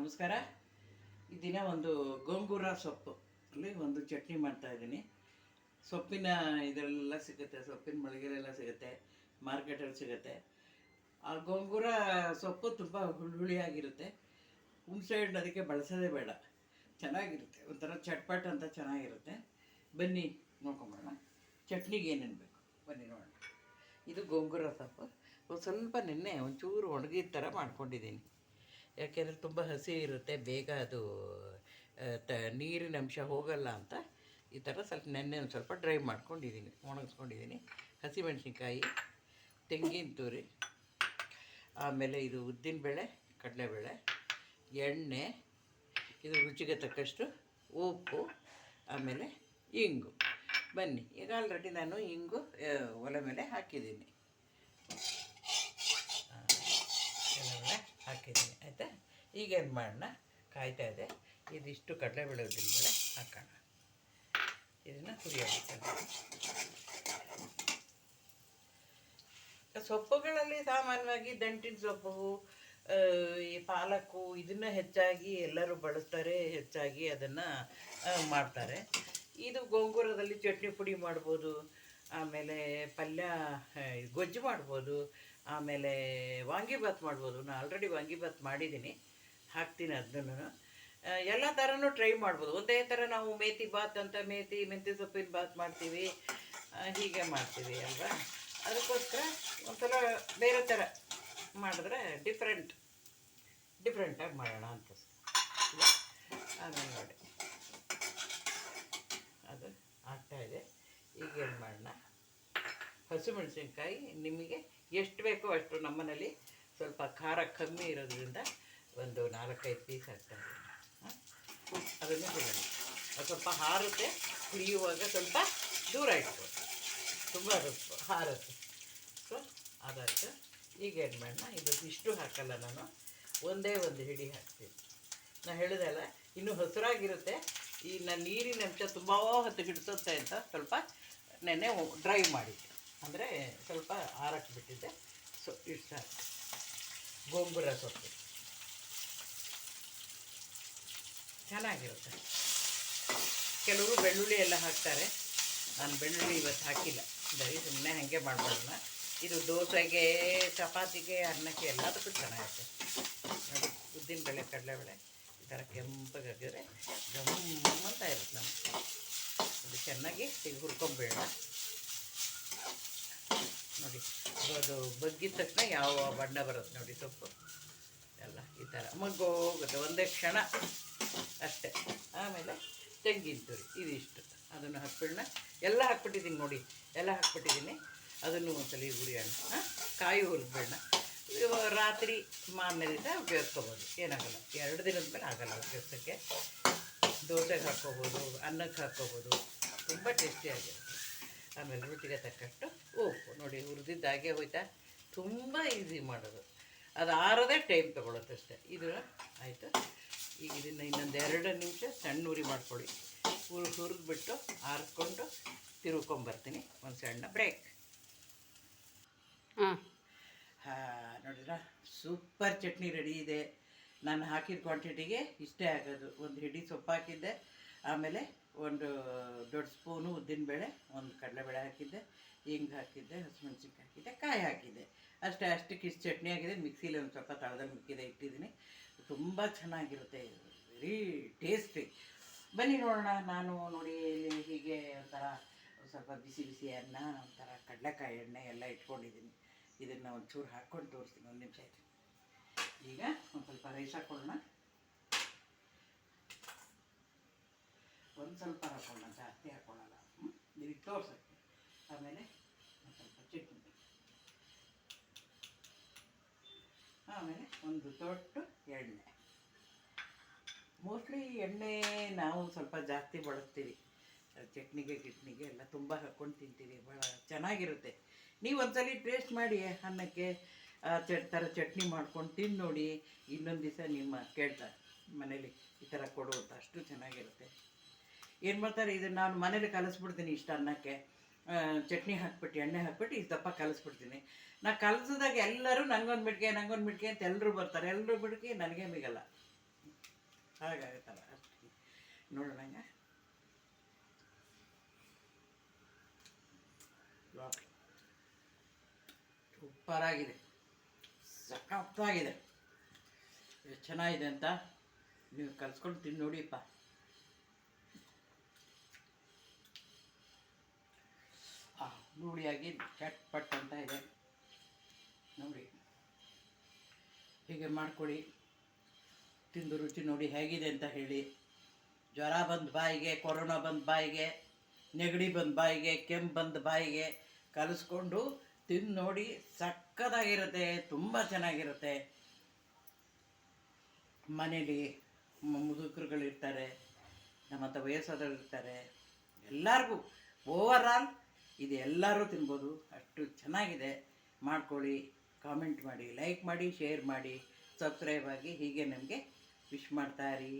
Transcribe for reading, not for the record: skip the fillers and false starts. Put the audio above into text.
ನಮಸ್ಕಾರ. ಈ ದಿನ ಒಂದು ಗೋಂಗೂರ ಸೊಪ್ಪು ಅಲ್ಲಿ ಒಂದು ಚಟ್ನಿ ಮಾಡ್ತಾಯಿದ್ದೀನಿ. ಸೊಪ್ಪಿನ ಇದೆಲ್ಲ ಸಿಗುತ್ತೆ, ಸೊಪ್ಪಿನ ಮಳಿಗೆಲೆಲ್ಲ ಸಿಗುತ್ತೆ, ಮಾರ್ಕೆಟಲ್ಲಿ ಸಿಗುತ್ತೆ. ಆ ಗೋಂಗೂರ ಸೊಪ್ಪು ತುಂಬ ಹುಳಿಯಾಗಿರುತ್ತೆ. ಹುಣಸೆ ಹಣ್ಣು ಅದಕ್ಕೆ ಬಳಸೋದೇ ಬೇಡ, ಚೆನ್ನಾಗಿರುತ್ತೆ, ಒಂಥರ ಚಟ್ಪಟ್ ಅಂತ ಚೆನ್ನಾಗಿರುತ್ತೆ. ಬನ್ನಿ ನೋಡ್ಕೊಂಬರೋಣ ಚಟ್ನಿಗೆ ಏನೇನು ಬೇಕು, ಬನ್ನಿ ನೋಡೋಣ. ಇದು ಗೋಂಗೂರ ಸೊಪ್ಪು ಒಂದು ಸ್ವಲ್ಪ ನೆನ್ನೆ ಒಂಚೂರು ಒಣಗಿದ ಥರ ಮಾಡ್ಕೊಂಡಿದ್ದೀನಿ. ಯಾಕೆಂದರೆ ತುಂಬ ಹಸಿ ಇರುತ್ತೆ, ಬೇಗ ಅದು ನೀರಿನ ಅಂಶ ಹೋಗಲ್ಲ ಅಂತ ಈ ಥರ ಸ್ವಲ್ಪ ನೆನ್ನೆ ಒಂದು ಸ್ವಲ್ಪ ಡ್ರೈ ಮಾಡ್ಕೊಂಡಿದ್ದೀನಿ, ಒಣಗಿಸ್ಕೊಂಡಿದ್ದೀನಿ. ಹಸಿಮೆಣಸಿನ್ಕಾಯಿ, ತೆಂಗಿನ ತುರಿ, ಆಮೇಲೆ ಇದು ಉದ್ದಿನಬೇಳೆ, ಕಡಲೆಬೇಳೆ, ಎಣ್ಣೆ, ಇದು ರುಚಿಗೆ ತಕ್ಕಷ್ಟು ಉಪ್ಪು, ಆಮೇಲೆ ಇಂಗು. ಬನ್ನಿ, ಈಗ ಆಲ್ರೆಡಿ ನಾನು ಇಂಗು ಒಲೆ ಮೇಲೆ ಹಾಕಿದ್ದೀನಿ, ಹಾಕಿದ್ದೀನಿ ಆಯಿತಾ. ಈಗೇನು ಮಾಡೋಣ, ಕಾಯ್ತಾ ಇದೆ. ಇದಿಷ್ಟು ಕಡಲೆಬೇಳೆ ಉದ್ದಿನಬೇಳೆ ಹಾಕೋಣ, ಇದನ್ನು ಹುರಿಯೋದು. ಸೊಪ್ಪುಗಳಲ್ಲಿ ಸಾಮಾನ್ಯವಾಗಿ ದಂಟಿನ ಸೊಪ್ಪು, ಈ ಪಾಲಕ್ಕು ಇದನ್ನು ಹೆಚ್ಚಾಗಿ ಎಲ್ಲರೂ ಬಳಸ್ತಾರೆ, ಹೆಚ್ಚಾಗಿ ಅದನ್ನು ಮಾಡ್ತಾರೆ. ಇದು ಗೋಂಗೂರದಲ್ಲಿ ಚಟ್ನಿ ಪುಡಿ ಮಾಡ್ಬೋದು, ಆಮೇಲೆ ಪಲ್ಯ ಗೊಜ್ಜು ಮಾಡ್ಬೋದು, ಆಮೇಲೆ ವಾಂಗಿಭಾತ್ ಮಾಡ್ಬೋದು. ನಾನು ಆಲ್ರೆಡಿ ವಾಂಗಿಭಾತ್ ಮಾಡಿದ್ದೀನಿ, ಹಾಕ್ತೀನಿ ಅದನ್ನು. ಎಲ್ಲ ಥರನೂ ಟ್ರೈ ಮಾಡ್ಬೋದು. ಒಂದೇ ಥರ ನಾವು ಮೇಥಿ ಬಾತ್ ಅಂತ ಮೆಂತ್ಯ ಸೊಪ್ಪಿನ ಬಾತ್ ಮಾಡ್ತೀವಿ, ಹೀಗೆ ಮಾಡ್ತೀವಿ ಅಲ್ವಾ. ಅದಕ್ಕೋಸ್ಕರ ಒಂದ್ಸಲ ಬೇರೆ ಥರ ಮಾಡಿದ್ರೆ ಡಿಫ್ರೆಂಟಾಗಿ ಮಾಡೋಣ ಅಂತ. ಆಮೇಲೆ ನೋಡಿ ಅದು ಆಗ್ತಾಯಿದೆ. ಈಗೇನು ಮಾಡೋಣ, ಹಸಿಮೆಣಸಿನ್ಕಾಯಿ ನಿಮಗೆ ಎಷ್ಟು ಬೇಕೋ ಅಷ್ಟು, ನಮ್ಮನೇಲಿ ಸ್ವಲ್ಪ ಖಾರ ಕಮ್ಮಿ ಇರೋದ್ರಿಂದ ಒಂದು 4-5 ಪೀಸ್ ಹಾಕ್ತಾಯಿದ್ದೀನಿ. ಅದನ್ನು ಬಿಡೋಣ, ಅದು ಸ್ವಲ್ಪ ಹಾರುತ್ತೆ. ಕುಡಿಯುವಾಗ ಸ್ವಲ್ಪ ದೂರ ಇಟ್ಬೋದು, ತುಂಬ ಹಾರುತ್ತೆ. ಸೊ ಅದಾಯ್ತು. ಈಗೇನು ಮಾಡೋಣ, ಇದು ಇಷ್ಟು ಹಾಕಲ್ಲ, ನಾನು ಒಂದೇ ಒಂದು ಹಿಡಿ ಹಾಕ್ತೀನಿ. ನಾನು ಹೇಳಿದೆಲ್ಲ ಇನ್ನೂ ಹಸಿರಾಗಿರುತ್ತೆ. ಈ ನಾನು ನೀರಿನ ಅಂಶ ತುಂಬ ಹೊತ್ತು ಹಿಡಿಸುತ್ತೆ ಅಂತ ಸ್ವಲ್ಪ ನೆನ್ನೆ ಡ್ರೈ ಮಾಡಿದ್ದೆ, ಅಂದರೆ ಸ್ವಲ್ಪ ಆರಕ್ಕೆ ಬಿಟ್ಟಿದ್ದೆ. ಸೊ ಇಷ್ಟು ಸಾಕು. ಗೋಂಗೂರ ಸೊಪ್ಪು ಚೆನ್ನಾಗಿರುತ್ತೆ. ಕೆಲವರು ಬೆಳ್ಳುಳ್ಳಿ ಎಲ್ಲ ಹಾಕ್ತಾರೆ, ನಾನು ಬೆಳ್ಳುಳ್ಳಿ ಇವತ್ತು ಹಾಕಿಲ್ಲ, ಬರೀ ಸುಮ್ಮನೆ ಹಾಗೆ ಮಾಡ್ಬೋಣ. ಇದು ದೋಸೆಗೆ, ಚಪಾತಿಗೆ, ಅನ್ನಕ್ಕೆ ಎಲ್ಲದಕ್ಕೂ ಚೆನ್ನಾಗಿರುತ್ತೆ. ನೋಡಿ, ಉದ್ದಿನಬೇಳೆ, ಕಡಲೆಬೇಳೆ ಈ ಥರ ಕೆಂಪಗಾಗಿದ್ರೆ ಗಮ್ಮಂತ ಇರುತ್ತೆ ನಮಗೆ. ಅದು ಚೆನ್ನಾಗಿ ಈಗ ಹುರ್ಕೊಂಬೇಡ ನೋಡಿ. ಅದು ಬಗ್ಗಿದ ತಕ್ಷಣ ಯಾವ ಬಣ್ಣ ಬರುತ್ತೆ ನೋಡಿ ಸೊಪ್ಪು ಎಲ್ಲ ಈ ಥರ ಮಗ್ಗೋಗುತ್ತೆ, ಒಂದೇ ಕ್ಷಣ ಅಷ್ಟೇ. ಆಮೇಲೆ ತೆಂಗಿನ ತುರಿ ಇದಿಷ್ಟು, ಅದನ್ನು ಹಾಕ್ಬಿಡೋಣ. ಎಲ್ಲ ಹಾಕ್ಬಿಟ್ಟಿದ್ದೀನಿ ನೋಡಿ, ಎಲ್ಲ ಹಾಕ್ಬಿಟ್ಟಿದ್ದೀನಿ. ಅದನ್ನು ಒಂದ್ಸಲ ಹುರಿಯೋಣ. ಕಾಯಿ ಹುರಿದ್ಬೇಡ, ರಾತ್ರಿ ಮಾರನೇ ದಿವಸ ಉಪಯೋಗಿಸ್ಕೋಬೋದು, ಏನಾಗಲ್ಲ. 2 ದಿನದ ಮೇಲೆ ಆಗೋಲ್ಲ ಉಪಯೋಗಿಸೋಕ್ಕೆ. ದೋಸೆಗೆ ಹಾಕ್ಕೋಬೋದು, ಅನ್ನಕ್ಕೆ ಹಾಕ್ಕೋಬೋದು, ತುಂಬ ಟೇಸ್ಟಿಯಾಗಿರುತ್ತೆ. ಆಮೇಲೆ ರುಚಿಗೆ ತಕ್ಕಷ್ಟು ಉಪ್ಪು ನೋಡಿ. ಹುರಿದಿದ್ದಾಗೆ ಹೋಯ್ತಾ, ತುಂಬ ಈಸಿ ಮಾಡೋದು. ಅದು ಆರದೇ ಟೈಮ್ ತೊಗೊಳುತ್ತೆ ಅಷ್ಟೇ. ಇದು ಆಯಿತು. ಈಗ ಇದನ್ನು ಇನ್ನೊಂದು 2 ನಿಮಿಷ ಸಣ್ಣ ಉರಿ ಮಾಡ್ಕೊಳ್ಳಿ. ಹುರಿದ್ಬಿಟ್ಟು ಆರಿಸ್ಕೊಂಡು ತಿರುಗ್ಕೊಂಬರ್ತೀನಿ. ಒಂದು ಸಣ್ಣ ಬ್ರೇಕ್. ನೋಡಿದ್ರ, ಸೂಪರ್ ಚಟ್ನಿ ರೆಡಿ ಇದೆ. ನಾನು ಹಾಕಿದ ಕ್ವಾಂಟಿಟಿಗೆ ಇಷ್ಟೇ ಆಗೋದು. ಒಂದು ಹಿಡಿ ಸೊಪ್ಪು ಹಾಕಿದ್ದೆ, ಆಮೇಲೆ ಒಂದು ದೊಡ್ಡ ಸ್ಪೂನು ಉದ್ದಿನಬೇಳೆ, ಒಂದು ಕಡಲೆಬೇಳೆ ಹಾಕಿದ್ದೆ, ಹಿಂಗೆ ಹಾಕಿದ್ದೆ, ಹಸಿಮೆಣ್ಸಿನ್ಕಾಯಿ ಹಾಕಿದ್ದೆ, ಕಾಯಿ ಹಾಕಿದ್ದೆ, ಅಷ್ಟಕ್ಕೆ ಇಷ್ಟು ಚಟ್ನಿ ಆಗಿದೆ. ಮಿಕ್ಸಿಲಿ ಒಂದು ಸ್ವಲ್ಪ ತಳದಲ್ಲಿ ಮಿಕ್ಕಿದೆ ಇಟ್ಟಿದ್ದೀನಿ. ತುಂಬ ಚೆನ್ನಾಗಿರುತ್ತೆ, ವೆರಿ ಟೇಸ್ಟಿ. ಬನ್ನಿ ನೋಡೋಣ. ನಾನು ನೋಡಿ ಹೀಗೆ ಒಂಥರ ಸ್ವಲ್ಪ ಬಿಸಿ ಬಿಸಿ ಅನ್ನ, ಒಂಥರ ಕಡಲೆಕಾಯಿ ಎಣ್ಣೆ ಎಲ್ಲ ಇಟ್ಕೊಂಡಿದ್ದೀನಿ. ಇದನ್ನು ಒಂಚೂರು ಹಾಕ್ಕೊಂಡು ತೋರಿಸ್ತೀನಿ, 1 ನಿಮಿಷ ಆಯಿತು. ಈಗ ಒಂದು ಸ್ವಲ್ಪ ರೈಸ್ ಹಾಕ್ಕೊಳ್ಳೋಣ. ಒಂದು ಸ್ವಲ್ಪ ಹಾಕ್ಕೊಳ್ಳೋಣ, ಜಾಸ್ತಿ ಹಾಕ್ಕೊಳ್ಳಲ್ಲ, ನಿಮಗೆ ತೋರ್ಸಕ್ಕೆ. ಆಮೇಲೆ ಒಂದು ಸ್ವಲ್ಪ ಚಟ್ನಿ, ಆಮೇಲೆ ಒಂದು ತೊಟ್ಟು ಎಣ್ಣೆ. ಮೋಸ್ಟ್ಲಿ ಎಣ್ಣೆ ನಾವು ಸ್ವಲ್ಪ ಜಾಸ್ತಿ ಬಳಸ್ತೀವಿ ಚಟ್ನಿಗೆ ಗಿಟ್ನಿಗೆ ಎಲ್ಲ, ತುಂಬ ಹಾಕ್ಕೊಂಡು ತಿಂತೀವಿ, ಭಾಳ ಚೆನ್ನಾಗಿರುತ್ತೆ. ನೀವು ಒಂದ್ಸಲ ಟೇಸ್ಟ್ ಮಾಡಿ, ಅನ್ನಕ್ಕೆ ಥರ ಚಟ್ನಿ ಮಾಡ್ಕೊಂಡು ತಿಂದು ನೋಡಿ. ಇನ್ನೊಂದು ದಿವಸ ನಿಮ್ಮ ಕೇಳ್ತಾರೆ ಮನೇಲಿ ಈ ಥರ ಕೊಡು ಅಂತ, ಅಷ್ಟು ಚೆನ್ನಾಗಿರುತ್ತೆ. ಏನು ಮಾಡ್ತಾರೆ, ಇದನ್ನು ನಾನು ಮನೇಲಿ ಕಲಿಸ್ಬಿಡ್ತೀನಿ. ಇಷ್ಟು ಅನ್ನಕ್ಕೆ ಚಟ್ನಿ ಹಾಕ್ಬಿಟ್ಟು, ಎಣ್ಣೆ ಹಾಕ್ಬಿಟ್ಟು ಇಷ್ಟು ದಪ್ಪ ಕಲಿಸ್ಬಿಡ್ತೀನಿ. ನಾ ಕಲಿಸಿದಾಗ ಎಲ್ಲರೂ ನಂಗೊಂದು ಮಿಡ್ಕೆ ಅಂತ ಎಲ್ಲರೂ ಬರ್ತಾರೆ. ಎಲ್ಲರೂ ಬಿಡ್ಕೆ ನನಗೆ ಮಿಗಲ್ಲ. ಹಾಗಾಗುತ್ತಲ್ಲ ಅಷ್ಟು ನೋಡೋಣ. ಸೂಪರಾಗಿದೆ, ಸಖತ್ತಾಗಿದೆ. ಎಷ್ಟು ಚೆನ್ನಾಗಿದೆ ಅಂತ ನೀವು ಕಲ್ಸ್ಕೊಂಡು ತಿಂದು ನೋಡಿಪ್ಪ. ರೂಢಿಯಾಗಿ ಚಟ್ಪಟ್ ಅಂತ ಇದೆ ನೋಡಿ. ಹೀಗೆ ಮಾಡ್ಕೊಳ್ಳಿ, ತಿಂದು ರುಚಿ ನೋಡಿ ಹೇಗಿದೆ ಅಂತ ಹೇಳಿ. ಜ್ವರ ಬಂದ ಬಾಯಿಗೆ, ಕೊರೋನಾ ಬಂದ ಬಾಯಿಗೆ, ನೆಗಡಿ ಬಂದ ಬಾಯಿಗೆ, ಕೆಮ್ಮು ಬಂದ ಬಾಯಿಗೆ ಕಲಿಸ್ಕೊಂಡು ತಿಂದು ನೋಡಿ. ಸಕ್ಕತ್ತಾಗಿರುತ್ತೆ, ತುಂಬ ಚೆನ್ನಾಗಿರುತ್ತೆ. ಮನೇಲಿ ಮುದುಕರುಗಳಿರ್ತಾರೆ, ನಮ್ಮ ಹತ್ರ ವಯಸ್ಸಾದವರಿರ್ತಾರೆ, ಎಲ್ಲರಿಗೂ ಓವರಾಲ್ ಇದು ಎಲ್ಲರೂ ತಿನ್ಬೋದು. ಅಷ್ಟು ಚೆನ್ನಾಗಿದೆ. ಮಾಡ್ಕೊಳ್ಳಿ, ಕಾಮೆಂಟ್ ಮಾಡಿ, ಲೈಕ್ ಮಾಡಿ, ಶೇರ್ ಮಾಡಿ, ಸಬ್ಸ್ಕ್ರೈಬ್ ಆಗಿ. ಹೀಗೆ ನಮಗೆ ವಿಶ್ ಮಾಡ್ತಾಯಿರಿ.